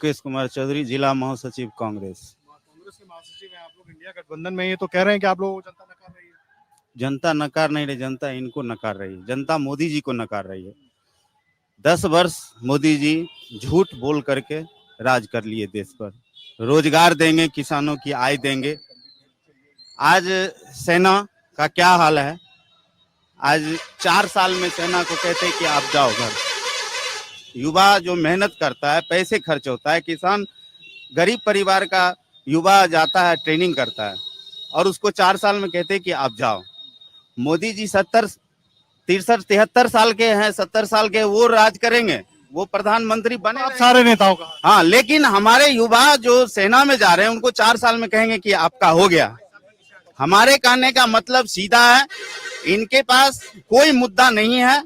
मुकेश कुमार चौधरी, जिला महासचिव कांग्रेस। कांग्रेस के महासचिव हैं आप लोग, इंडिया गठबंधन में ये तो कह रहे हैं कि आप लोगों को जनता नकार रही है। जनता नकार नहीं रही, जनता इनको नकार रही है, जनता मोदी जी को नकार रही है। 10 वर्ष मोदी जी झूठ बोल करके राज कर लिए देश पर। रोजगार देंगे, किसानों की आय देंगे। आज सेना का क्या हाल है? आज 4 साल में सेना को कहते हैं कि आप जाओ घर। युवा जो मेहनत करता है, पैसे खर्च होता है, किसान गरीब परिवार का युवा जाता है, ट्रेनिंग करता है, और उसको 4 साल में कहते हैं कि आप जाओ। मोदी जी 63 73 साल के हैं, 70 साल के, वो राज करेंगे, वो प्रधानमंत्री बने। आप सारे नेताओं का हाँ, लेकिन हमारे युवा जो सेना में जा रहे हैं उनको 4 साल में कहेंगे कि आपका हो गया। हमारे कहने का मतलब सीधा है, इनके पास कोई मुद्दा नहीं है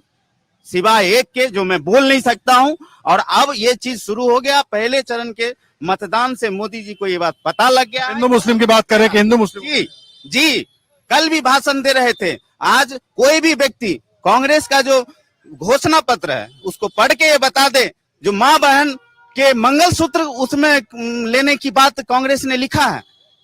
सिवाय एक के, जो मैं बोल नहीं सकता हूं। और अब ये चीज शुरू हो गया। पहले चरण के मतदान से मोदी जी को ये बात पता लग गया। हिंदू मुस्लिम की बात करें कि हिंदू मुस्लिम जी कल भी भाषण दे रहे थे। आज कोई भी व्यक्ति कांग्रेस का जो घोषणा पत्र है उसको पढ़ के ये बता दे, जो माँ बहन के मंगलसूत्र उसमें लेने की बात कांग्रेस ने लिखा है।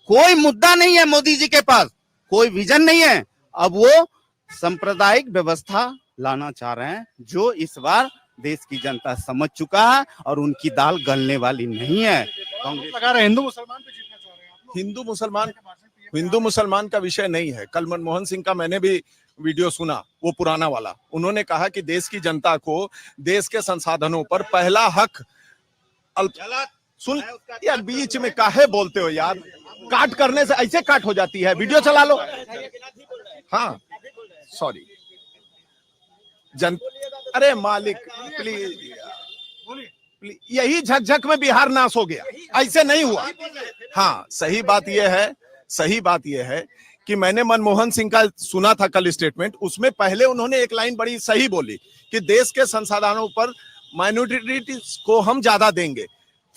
कोई मुद्दा नहीं है मोदी जी के पास, कोई विजन नहीं है। अब वो सांप्रदायिक व्यवस्था लाना चाह रहे हैं, जो इस बार देश की जनता समझ चुका है और उनकी दाल गलने वाली नहीं है। कांग्रेस लगा रहे हिंदू मुसलमान पे जीतना चाह रहे हैं आप लोग। हिंदू मुसलमान का विषय नहीं है। कल मनमोहन सिंह का मैंने भी वीडियो सुना, वो पुराना वाला। उन्होंने कहा कि देश की जनता को देश के संसाधनों पर पहला हक सुन यार, बीच में काहे बोलते हो यार? काट करने से ऐसे काट हो जाती है, वीडियो चला लो। हाँ सॉरी अरे मालिक प्लीज, यही झकझक में बिहार नाश हो गया, ऐसे नहीं हुआ। हाँ सही बात यह है कि मैंने मनमोहन सिंह का सुना था कल स्टेटमेंट। उसमें पहले उन्होंने एक लाइन बड़ी सही बोली कि देश के संसाधनों पर माइनॉरिटीज को हम ज्यादा देंगे।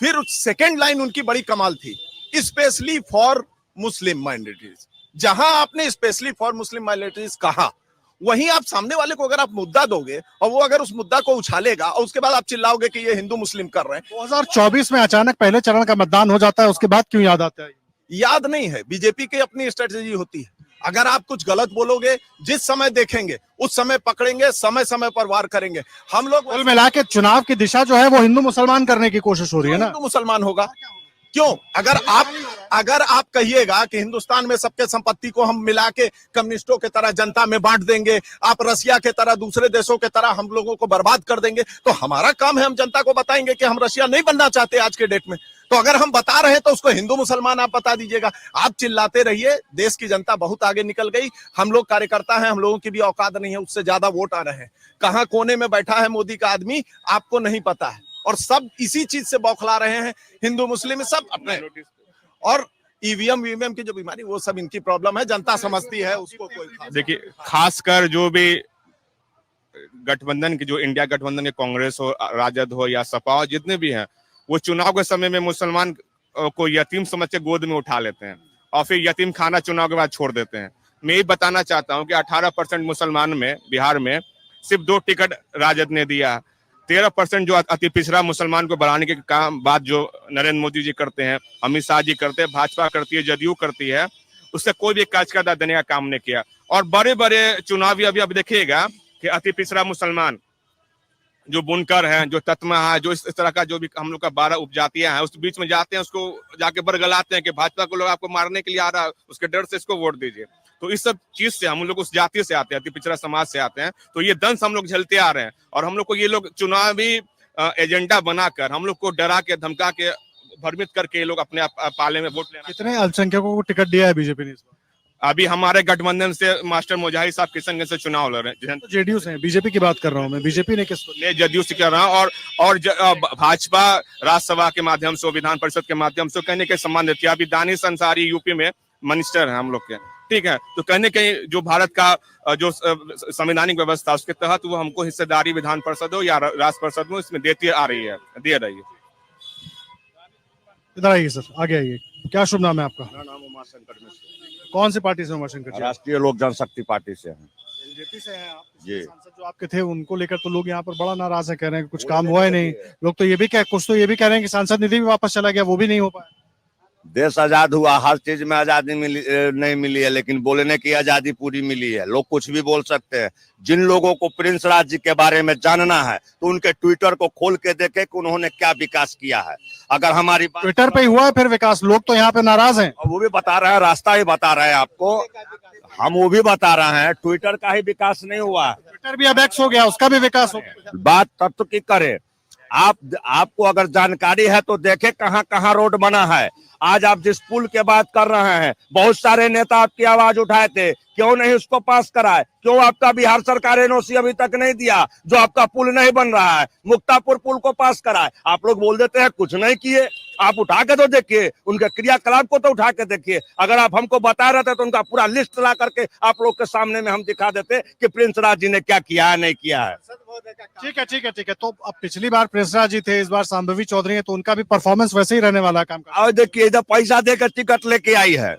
फिर सेकंड लाइन उनकी बड़ी कमाल थी, स्पेशली फॉर मुस्लिम माइनॉरिटीज। जहां आपने स्पेशली फॉर मुस्लिम माइनॉरिटीज कहा, वहीं आप सामने वाले को अगर आप मुद्दा दोगे और वो अगर उस मुद्दा को उछालेगा और उसके बाद आप चिल्लाओगे कि ये हिंदू मुस्लिम कर रहे हैं। 2024 में अचानक पहले चरण का मतदान हो जाता है, उसके बाद क्यों याद आता है? याद नहीं है, बीजेपी की अपनी स्ट्रेटेजी होती है। अगर आप कुछ गलत बोलोगे, जिस समय देखेंगे उस समय पकड़ेंगे, समय समय पर वार करेंगे। हम लोग कुल मिला के चुनाव की दिशा जो है वो हिंदू मुसलमान करने की कोशिश हो रही है ना। हिंदू मुसलमान होगा क्यों? अगर आप कहिएगा कि हिंदुस्तान में सबके संपत्ति को हम मिला के कम्युनिस्टों के तरह जनता में बांट देंगे, आप रशिया के तरह दूसरे देशों के तरह हम लोगों को बर्बाद कर देंगे, तो हमारा काम है हम जनता को बताएंगे कि हम रशिया नहीं बनना चाहते आज के डेट में। तो अगर हम बता रहे हैं तो उसको हिंदू मुसलमान आप बता दीजिएगा। आप चिल्लाते रहिए, देश की जनता बहुत आगे निकल गई। हम लोग कार्यकर्ता हैं, हम लोगों की भी औकात नहीं है, उससे ज्यादा वोट आ रहे हैं। कहां कोने में बैठा है मोदी का आदमी आपको नहीं पता है, और सब इसी चीज से बौखला रहे हैं। हिंदू मुस्लिम सब अपने, और ईवीएम की जो बीमारी, वो सब इनकी प्रॉब्लम है, जनता समझती है उसको। कोई देखिए, खासकर जो भी गठबंधन की, जो इंडिया गठबंधन के कांग्रेस हो, राजद हो या सपा हो, जितने भी हैं, वो चुनाव के समय में मुसलमान को यतीम समझ के गोद में उठा लेते हैं और फिर यतीम खाना चुनाव के बाद छोड़ देते हैं। मैं ये बताना चाहता हूँ कि 18% मुसलमान में बिहार में सिर्फ 2 टिकट राजद ने दिया। 13% जो अति पिछड़ा मुसलमान को बढ़ाने के काम बात जो नरेंद्र मोदी जी करते हैं, अमित शाह जी करते हैं, भाजपा करती है, जदयू करती है, उससे कोई भी कार्यकर्ता देने का काम नहीं किया। और बड़े बड़े चुनावी अभी देखिएगा कि अति पिछड़ा मुसलमान जो बुनकर हैं, जो तत्मा है, जो इस तरह का जो भी हम लोग का 12 उपजातियां हैं, उस बीच में जाते हैं, उसको जाके बरगलाते हैं कि भाजपा को लोग आपको मारने के लिए आ रहा है, उसके डर से इसको वोट दीजिए। तो इस सब चीज से हम लोग उस जाति से आते हैं, अति पिछड़ा समाज से आते हैं, तो ये दंश हम लोग झेलते आ रहे हैं। और हम लोग को ये लोग चुनावी एजेंडा बनाकर हम लोग को डरा के, धमका के, भ्रमित करके ये लोग अपने पाले में वोट लेना। कितने अल्पसंख्यकों को टिकट दिया है बीजेपी ने इस बार? अभी हमारे गठबंधन से मास्टर मुजाहिद साहब किशनगंज से चुनाव लड़ रहे हैं। तो जेडीयू से, बीजेपी की बात कर रहा हूँ मैं, बीजेपी ने किसको? मैं जदयू से कर रहा हूँ, और भाजपा राज्यसभा के माध्यम से, विधान परिषद के माध्यम से कहने के सम्मान देती है। अभी दानिश अंसारी यूपी में मिनिस्टर है हम लोग के, ठीक है, तो कहने के जो भारत का जो संवैधानिक व्यवस्था उसके तहत वो हमको हिस्सेदारी विधान परिषद हो या राष्ट्र परिषद में इसमें देती आ रही है, दे रही है। इधर आइए सर, आगे आइए। क्या शुभ नाम है आपका? मेरा नाम उमाशंकर मिश्र। कौन सी पार्टी से उमाशंकर जी? राष्ट्रीय लोक जनशक्ति पार्टी से हैं। बीजेपी से हैं आप, जी। सांसद जो आपके थे उनको लेकर तो लोग यहाँ पर बड़ा नाराज है, कह रहे हैं कि कुछ काम हुआ ही नहीं। लोग तो ये भी कुछ तो ये भी कह रहे हैं कि सांसद निधि भी वापस चला गया, वो भी नहीं हो पाया। देश आजाद हुआ, हर चीज में आजादी नहीं मिली है, लेकिन बोलने की आजादी पूरी मिली है। लोग कुछ भी बोल सकते हैं। जिन लोगों को प्रिंस राज जी के बारे में जानना है तो उनके ट्विटर को खोल के देखे कि उन्होंने क्या विकास किया है। अगर हमारी बात ट्विटर पे ही हुआ है फिर विकास, लोग तो यहाँ पे नाराज हैं। वो भी बता रहे हैं, रास्ता ही बता रहे हैं आपको, हम वो भी बता रहे हैं, ट्विटर का ही विकास नहीं हुआ है। ट्विटर भी अब एक्स हो गया, उसका भी विकास हो गया। बात तत्व की करे, आपको अगर जानकारी है तो देखे कहाँ कहाँ रोड बना है। आज आप जिस पुल के बात कर रहे हैं, बहुत सारे नेता आपकी आवाज उठाए थे, क्यों नहीं उसको पास कराए? क्यों आपका बिहार सरकार एनओसी अभी तक नहीं दिया? जो आपका पुल नहीं बन रहा है, मुक्तापुर पुल को पास कराए। आप लोग बोल देते हैं कुछ नहीं किए। आप उठा के तो देखिए, उनके क्रियाकलाप को तो उठा के देखिए। अगर आप हमको बता रहे थे तो उनका पूरा लिस्ट ला करके आप लोग के सामने में हम दिखा देते कि प्रिंस राज जी ने क्या किया है, नहीं किया है। ठीक है, ठीक है, ठीक है। तो अब पिछली बार प्रिंस राज जी थे, इस बार शांभवी चौधरी है, तो उनका भी परफॉर्मेंस वैसे ही रहने वाला है काम का। और देखिए, इधर पैसा देकर टिकट लेके आई है,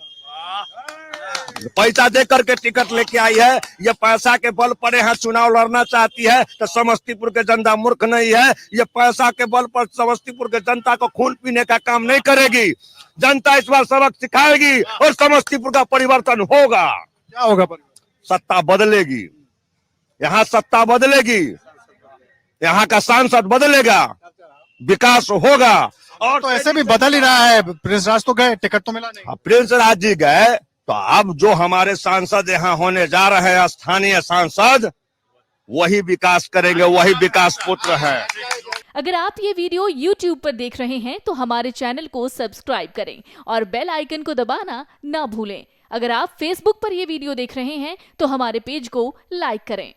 पैसा दे करके टिकट लेके आई है। ये पैसा के बल पर यहाँ चुनाव लड़ना चाहती है तो समस्तीपुर के जनता मूर्ख नहीं है। ये पैसा के बल पर समस्तीपुर के जनता को खून पीने का काम नहीं करेगी। जनता इस बार सबक सिखाएगी और समस्तीपुर का परिवर्तन होगा। क्या होगा? सत्ता बदलेगी, यहाँ सत्ता बदलेगी, यहाँ का सांसद बदलेगा, विकास होगा। और तो ऐसे भी बदल ही रहा है। प्रिंस राज तो गए, टिकट तो मिला नहीं। प्रिंस राज जी गए तो अब जो हमारे सांसद यहाँ होने जा रहे हैं, स्थानीय सांसद, वही विकास करेंगे, वही विकास पुत्र है। अगर आप ये वीडियो YouTube पर देख रहे हैं तो हमारे चैनल को सब्सक्राइब करें और बेल आइकन को दबाना ना भूलें। अगर आप Facebook पर ये वीडियो देख रहे हैं तो हमारे पेज को लाइक करें।